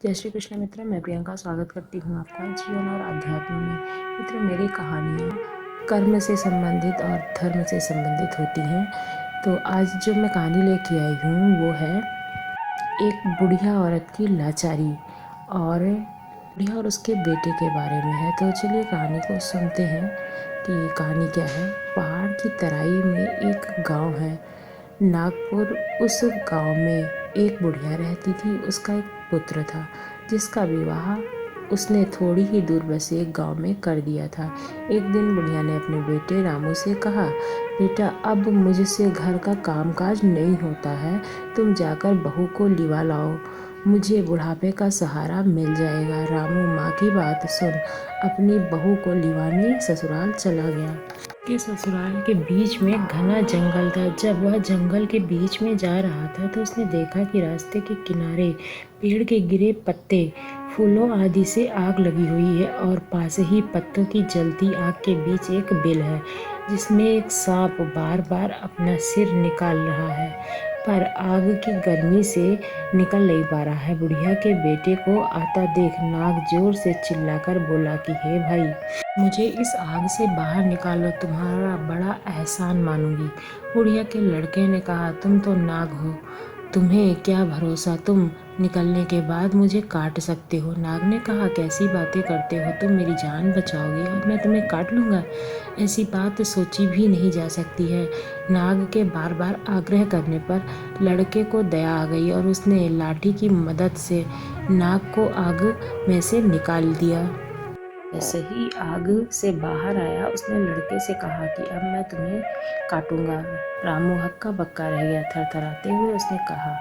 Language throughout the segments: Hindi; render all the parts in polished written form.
जय श्री कृष्ण मित्र, मैं प्रियंका स्वागत करती हूँ आपका जीवन और अध्यात्म में। मित्र, मेरी कहानियाँ कर्म से संबंधित और धर्म से संबंधित होती हैं। तो आज जो मैं कहानी लेके आई हूँ वो है एक बुढ़िया औरत की लाचारी और बुढ़िया और उसके बेटे के बारे में है। तो चलिए कहानी को सुनते हैं कि कहानी क्या है। पहाड़ की तराई में एक गांव है, नागपुर। उस गांव में एक बुढ़िया रहती थी। उसका एक पुत्र था जिसका विवाह उसने थोड़ी ही दूर बसे एक गांव में कर दिया था। एक दिन बुढ़िया ने अपने बेटे रामू से कहा, बेटा, अब मुझसे घर का कामकाज नहीं होता है, तुम जाकर बहू को लिवा लाओ, मुझे बुढ़ापे का सहारा मिल जाएगा। रामू माँ की बात सुन अपनी बहू को लिवाने ससुराल चला गया। के ससुराल के बीच में घना जंगल था। जब वह जंगल के बीच में जा रहा था तो उसने देखा कि रास्ते के किनारे पेड़ के गिरे पत्ते, फूलों आदि से आग लगी हुई है और पास ही पत्तों की जलती आग के बीच एक बिल है जिसमें एक सांप बार बार अपना सिर निकाल रहा है, पर आग की गर्मी से निकल नहीं पा रहा है। बुढ़िया के बेटे को आता देख नाग जोर से चिल्लाकर बोला कि हे भाई, मुझे इस आग से बाहर निकालो, तुम्हारा बड़ा एहसान मानूंगी। बुढ़िया के लड़के ने कहा, तुम तो नाग हो, तुम्हें क्या भरोसा, तुम निकलने के बाद मुझे काट सकते हो। नाग ने कहा, कैसी बातें करते हो, तुम मेरी जान बचाओगे और मैं तुम्हें काट लूँगा? ऐसी बात सोची भी नहीं जा सकती है। नाग के बार बार आग्रह करने पर लड़के को दया आ गई और उसने लाठी की मदद से नाग को आग में से निकाल दिया। जैसे ही आग से बाहर आया उसने लड़के से कहा कि अब मैं तुम्हें काटूंगा। रामू हक्का बक्का रह गया। थरथराते हुए उसने कहा,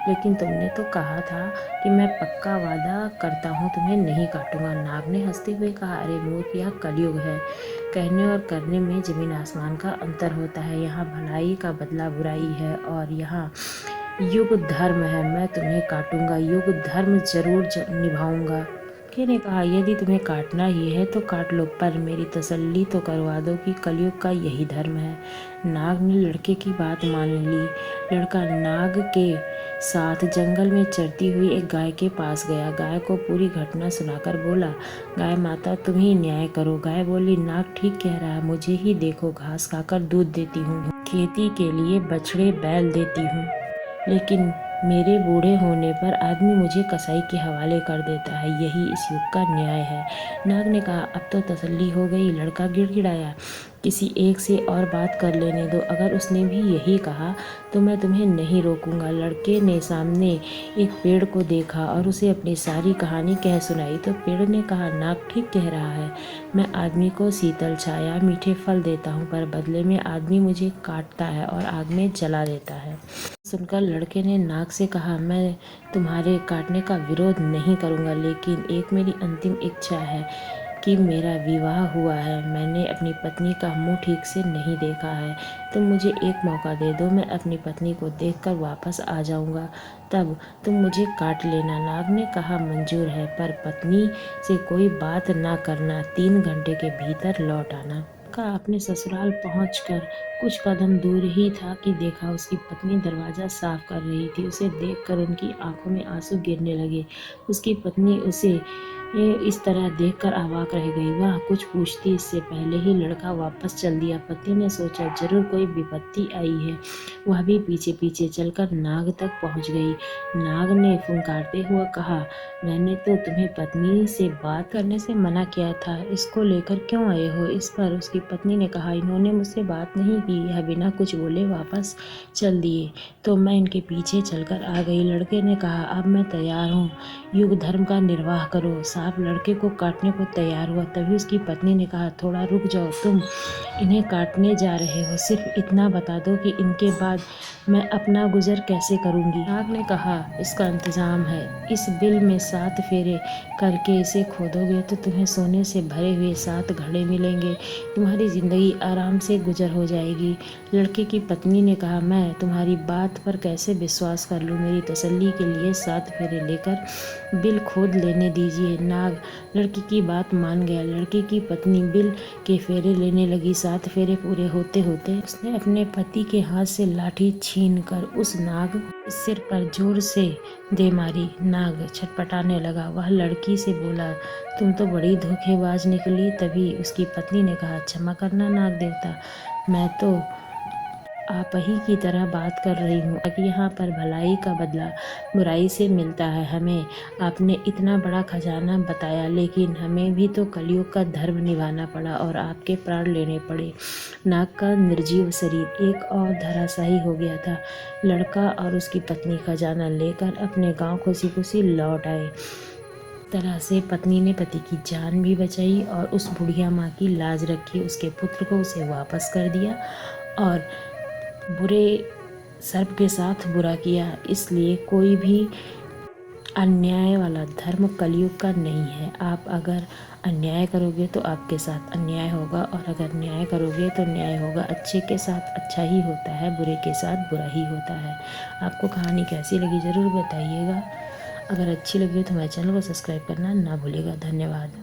लेकिन तुमने तो कहा था कि मैं पक्का वादा करता हूँ तुम्हें नहीं काटूंगा। नाग ने हंसते हुए कहा, अरे मूर्ख, यह कलयुग है, कहने और करने में जमीन आसमान का अंतर होता है। यहाँ भलाई का बदला बुराई है और यहाँ युग धर्म है। मैं तुम्हें काटूंगा, युग धर्म जरूर निभाऊंगा। लड़के ने कहा, यदि तुम्हें काटना ही है तो काट लो, पर मेरी तसल्ली तो करवा दो कि कलयुग का यही धर्म है। नाग ने लड़के की बात मान ली। लड़का नाग के साथ जंगल में चरती हुई एक गाय के पास गया। गाय को पूरी घटना सुनाकर बोला, गाय माता, तुम ही न्याय करो। गाय बोली, नाग ठीक कह रहा है, मुझे ही देखो, घास खाकर दूध देती हूँ, खेती के लिए बछड़े बैल देती हूँ, लेकिन मेरे बूढ़े होने पर आदमी मुझे कसाई के हवाले कर देता है, यही इस युग का न्याय है। नाग ने कहा, अब तो तसल्ली हो गई। लड़का गिड़गिड़ाया, किसी एक से और बात कर लेने दो, अगर उसने भी यही कहा तो मैं तुम्हें नहीं रोकूंगा। लड़के ने सामने एक पेड़ को देखा और उसे अपनी सारी कहानी कह सुनाई। तो पेड़ ने कहा, नाग ठीक कह रहा है, मैं आदमी को शीतल छाया मीठे फल देता हूँ, पर बदले में आदमी मुझे काटता है और आग में जला देता है। सुनकर लड़के ने नाग से कहा, मैं तुम्हारे काटने का विरोध नहीं करूँगा, लेकिन एक मेरी अंतिम इच्छा है कि मेरा विवाह हुआ है, मैंने अपनी पत्नी का मुंह ठीक से नहीं देखा है, तुम मुझे एक मौका दे दो, मैं अपनी पत्नी को देखकर वापस आ जाऊंगा, तब तुम मुझे काट लेना। नाग ने कहा, मंजूर है, पर पत्नी से कोई बात ना करना, 3 घंटे के भीतर लौट आना। का अपने ससुराल पहुंचकर कुछ कदम दूर ही था कि देखा उसकी पत्नी दरवाज़ा साफ कर रही थी। उसे देखकर उनकी आंखों में आंसू गिरने लगे। उसकी पत्नी उसे इस तरह देखकर अवाक रह गई। वह कुछ पूछती इससे पहले ही लड़का वापस चल दिया। पत्नी ने सोचा, जरूर कोई विपत्ति आई है। वह भी पीछे पीछे चलकर नाग तक पहुंच गई। नाग ने फुंकारते हुए कहा, मैंने तो तुम्हें पत्नी से बात करने से मना किया था, इसको लेकर क्यों आए हो? इस पर उसकी पत्नी ने कहा, इन्होंने मुझसे बात नहीं की। यह बिना कुछ बोले वापस चल दिए तो मैं इनके पीछे चलकर आ गई। लड़के ने कहा, अब मैं तैयार हूँ, युग धर्म का निर्वाह करो। सांप लड़के को काटने को तैयार हुआ। तभी उसकी पत्नी ने कहा, थोड़ा रुक जाओ, तुम इन्हें काटने जा रहे हो, सिर्फ इतना बता दो कि इनके बाद मैं अपना गुजर कैसे करूंगी। नाग ने कहा, इसका इंतजाम है, इस बिल में 7 फेरे करके इसे खोदोगे तो तुम्हें सोने से भरे हुए 7 घड़े मिलेंगे, तुम्हारी जिंदगी आराम से गुजर हो जाएगी। लड़के की पत्नी ने कहा, मैं तुम्हारी बात पर कैसे विश्वास कर लूँ। मेरी तसल्ली के लिए 7 फेरे लेकर बिल खोद लेने दीजिए। नाग लड़की की बात मान गया। लड़के की पत्नी बिल के फेरे लेने लगी। 7 फेरे पूरे होते होते उसने अपने पति के हाथ से लाठी छीन कर उस नाग के सिर पर जोर से दे मारी। नाग छटपटाने लगा। वह लड़की से बोला, तुम तो बड़ी धोखेबाज निकली। तभी उसकी पत्नी ने कहा, क्षमा करना नाग देवता, मैं तो आप ही की तरह बात कर रही हूँ। कि यहाँ पर भलाई का बदला बुराई से मिलता है। हमें आपने इतना बड़ा खजाना बताया, लेकिन हमें भी तो कलयुग का धर्म निभाना पड़ा और आपके प्राण लेने पड़े। नाग का निर्जीव शरीर एक और धराशायी हो गया था। लड़का और उसकी पत्नी खजाना लेकर अपने गांव खुशी खुशी लौट आए। तरह से पत्नी ने पति की जान भी बचाई और उस बुढ़िया माँ की लाज रखी। उसके पुत्र को उसे वापस कर दिया और बुरे सर्प के साथ बुरा किया। इसलिए कोई भी अन्याय वाला धर्म कलयुग का नहीं है। आप अगर अन्याय करोगे तो आपके साथ अन्याय होगा, और अगर न्याय करोगे तो न्याय होगा। अच्छे के साथ अच्छा ही होता है, बुरे के साथ बुरा ही होता है। आपको कहानी कैसी लगी ज़रूर बताइएगा। अगर अच्छी लगी हो तो हमारे चैनल को सब्सक्राइब करना ना भूलिएगा। धन्यवाद।